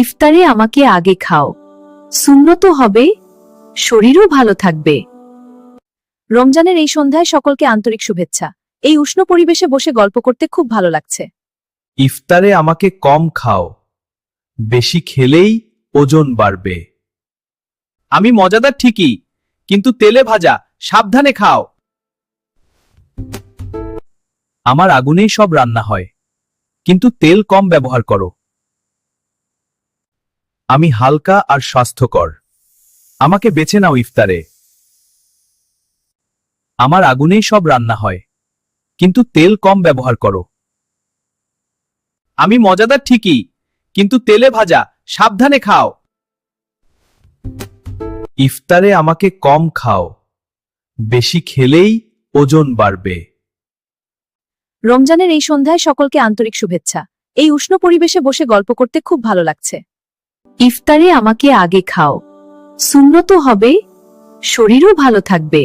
ইফতারে আমাকে আগে খাও, সুন্নত হবে, শরীরও ভালো থাকবে। রমজানের এই সন্ধ্যায় সকলকে আন্তরিক শুভেচ্ছা। এই উষ্ণ পরিবেশে বসে গল্প করতে খুব ভালো লাগছে। ইফতারে আমাকে কম খাও, বেশি খেলেই ওজন বাড়বে। আমি মজাদার ঠিকই, কিন্তু তেলে ভাজা, সাবধানে খাও। আমার আগুনেই সব রান্না হয়, কিন্তু তেল কম ব্যবহার করো। আমি হালকা আর স্বাস্থ্যকর, আমাকে বেছে নাও ইফতারে। আমার আগুনেই সব রান্না হয়, কিন্তু তেল কম ব্যবহার করো। আমি মজাদার ঠিকই, কিন্তু তেলে ভাজা, সাবধানে খাও। ইফতারে আমাকে কম খাও, বেশি খেলেই ওজন বাড়বে। রমজানের এই সন্ধ্যায় সকলকে আন্তরিক শুভেচ্ছা। এই উষ্ণ পরিবেশে বসে গল্প করতে খুব ভালো লাগছে। ইফতারে আমাকে আগে খাও, সুন্নত হবে, শরীরও ভালো থাকবে।